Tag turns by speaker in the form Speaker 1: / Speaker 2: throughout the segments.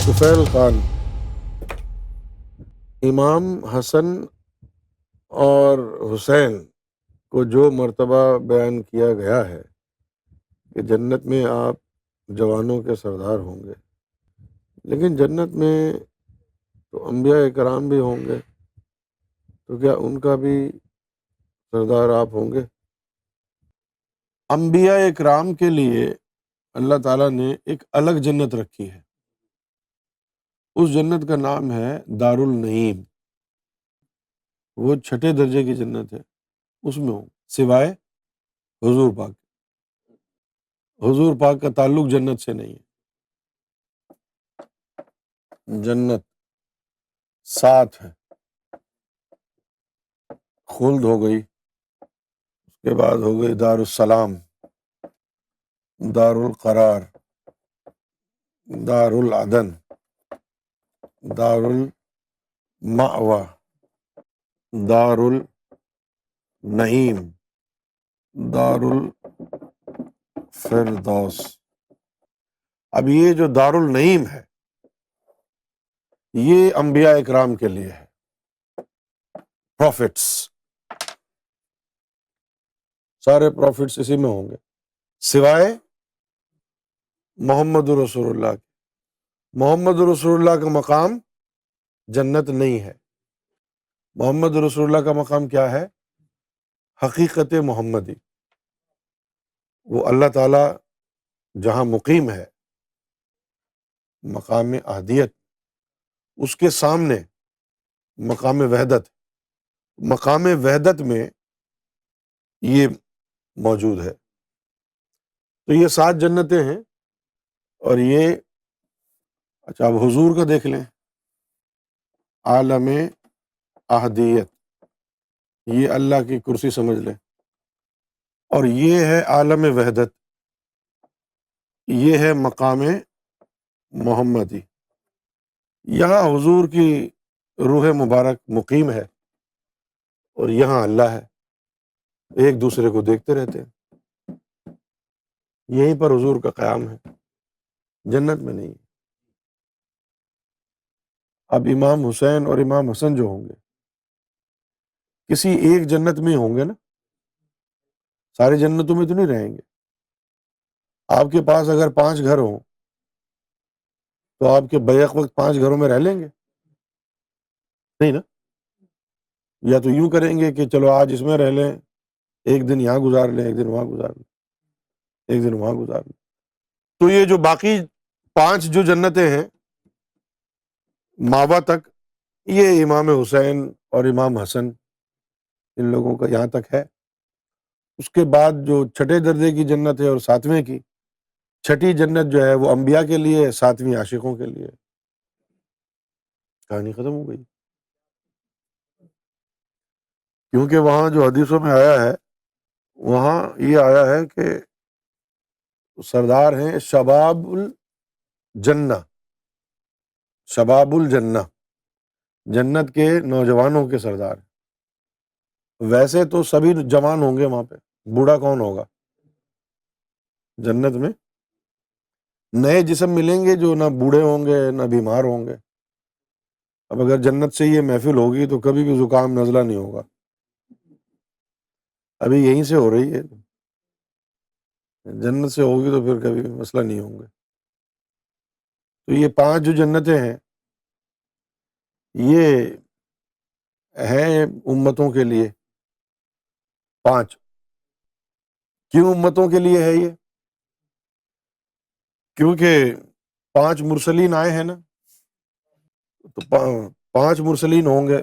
Speaker 1: طفیل خان، امام حسن اور حسین کو جو مرتبہ بیان کیا گیا ہے کہ جنت میں آپ جوانوں کے سردار ہوں گے، لیکن جنت میں تو انبیاء کرام بھی ہوں گے، تو کیا ان کا بھی سردار آپ ہوں گے؟ انبیاء کرام کے لیے اللہ تعالیٰ نے ایک الگ جنت رکھی ہے، اس جنت کا نام ہے دار النعیم، وہ چھٹے درجے کی جنت ہے، اس میں ہوں سوائے حضور پاک۔ حضور پاک کا تعلق جنت سے نہیں ہے، جنت ساتھ ہے، خلد ہو گئی، اس کے بعد ہو گئی دار السلام، دار القرار، دار العدن، دار المأوى، دار النعیم، دار الفردوس۔ اب یہ جو دار النعیم ہے یہ انبیاء اکرام کے لیے ہے، پروفٹس، سارے پروفٹس اسی میں ہوں گے سوائے محمد رسول اللہ کے۔ محمد رسول اللہ کا مقام جنت نہیں ہے، محمد رسول اللہ کا مقام کیا ہے؟ حقیقت محمدی، وہ اللہ تعالیٰ جہاں مقیم ہے مقام احدیت، اس کے سامنے مقام وحدت، مقام وحدت میں یہ موجود ہے۔ تو یہ 7 جنتیں ہیں، اور یہ اچھا اب حضور کا دیکھ لیں، عالم احدیت، یہ اللہ کی کرسی سمجھ لیں، اور یہ ہے عالم وحدت، یہ ہے مقام محمدی۔ یہاں حضور کی روح مبارک مقیم ہے اور یہاں اللہ ہے، ایک دوسرے کو دیکھتے رہتے ہیں، یہیں پر حضور کا قیام ہے، جنت میں نہیں۔ اب امام حسین اور امام حسن جو ہوں گے کسی ایک جنت میں ہوں گے نا، ساری جنتوں میں تو نہیں رہیں گے۔ آپ کے پاس اگر 5 گھر ہوں تو آپ کے بیک وقت 5 گھروں میں رہ لیں گے؟ نہیں نا، یا تو یوں کریں گے کہ چلو آج اس میں رہ لیں، ایک دن یہاں گزار لیں، ایک دن وہاں گزار لیں، ایک دن وہاں گزار لیں۔ تو یہ جو باقی 5 جو جنتیں ہیں ماوا تک، یہ امام حسین اور امام حسن ان لوگوں کا یہاں تک ہے۔ اس کے بعد جو چھٹے درجے کی جنت ہے اور 7ویں کی، چھٹی جنت جو ہے وہ انبیاء کے لیے، 7ویں عاشقوں کے لیے۔ کہانی ختم ہو گئی، کیونکہ وہاں جو حدیثوں میں آیا ہے، وہاں یہ آیا ہے کہ سردار ہیں شباب الجنہ، شباب الجنہ، جنت کے نوجوانوں کے سردار۔ ویسے تو سبھی جوان ہوں گے وہاں پہ، بوڑھا کون ہوگا جنت میں؟ نئے جسم ملیں گے جو نہ بوڑھے ہوں گے نہ بیمار ہوں گے۔ اب اگر جنت سے یہ محفل ہوگی تو کبھی بھی زکام نزلہ نہیں ہوگا، ابھی یہیں سے ہو رہی ہے، جنت سے ہوگی تو پھر کبھی مسئلہ نہیں ہوں گے۔ تو یہ 5 جو جنتیں ہیں یہ ہیں امتوں کے لیے، 5۔ کیوں امتوں کے لیے ہے یہ؟ کیونکہ 5 مرسلین آئے ہیں نا، تو 5 مرسلین ہوں گے۔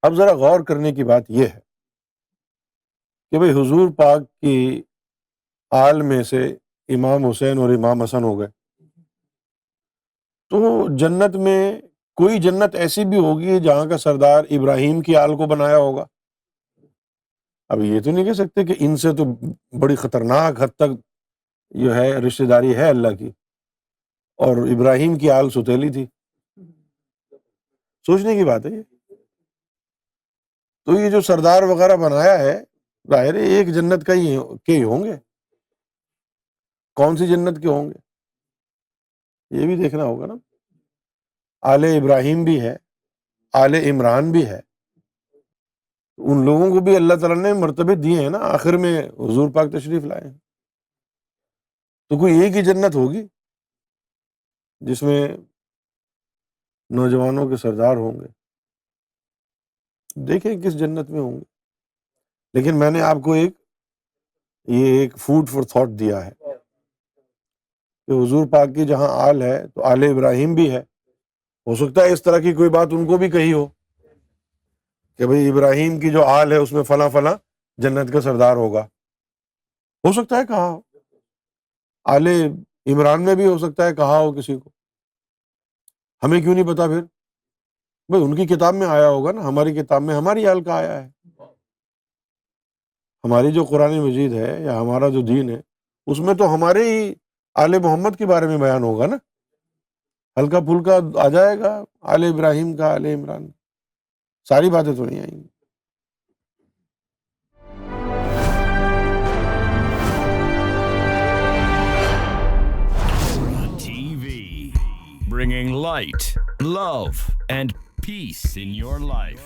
Speaker 1: اب ذرا غور کرنے کی بات یہ ہے کہ بھئی حضور پاک کی آل میں سے امام حسین اور امام حسن ہو گئے، تو جنت میں کوئی جنت ایسی بھی ہوگی جہاں کا سردار ابراہیم کی آل کو بنایا ہوگا۔ اب یہ تو نہیں کہہ سکتے کہ ان سے تو بڑی خطرناک حد تک جو ہے رشتہ داری ہے اللہ کی، اور ابراہیم کی آل ستیلی تھی، سوچنے کی بات ہے یہ۔ تو یہ جو سردار وغیرہ بنایا ہے، ظاہر ہے ایک جنت کا ہی کے ہی ہوں گے، کون سی جنت کے ہوں گے؟ یہ بھی دیکھنا ہوگا نا. آل ابراہیم بھی ہے, آل عمران بھی ہے, ان لوگوں کو بھی اللہ تعالیٰ نے مرتبے دیے ہیں نا. آخر میں حضور پاک تشریف لائے ہیں, تو کوئی ایک ہی جنت ہوگی جس میں نوجوانوں کے سردار ہوں گے. دیکھیں کس جنت میں ہوں گے. لیکن میں نے آپ کو ایک فوڈ فار تھاٹ دیا ہے کہ حضور پاک کی جہاں آل ہے تو آل ابراہیم بھی ہے. ہو سکتا ہے اس طرح کی کوئی بات ان کو بھی کہی ہو کہ بھئی ابراہیم کی جو آل ہے اس میں فلاں فلاں جنت کا سردار ہوگا. ہو سکتا ہے کہا ہو. آل عمران میں بھی ہو سکتا ہے کہا ہو کسی کو. ہمیں کیوں نہیں پتا پھر؟ بھئی ان کی کتاب میں آیا ہوگا نا. ہماری کتاب میں ہماری آل کا آیا ہے. ہماری جو قرآن مجید ہے یا ہمارا جو دین ہے اس میں تو ہمارے ہی آل محمد کے بارے میں بیان ہوگا نا. ہلکا پھلکا آ جائے گا آل ابراہیم کا, آل عمران کا, ساری باتیں تو نہیں آئیں گی.
Speaker 2: TV, bringing light, love, and peace in your life.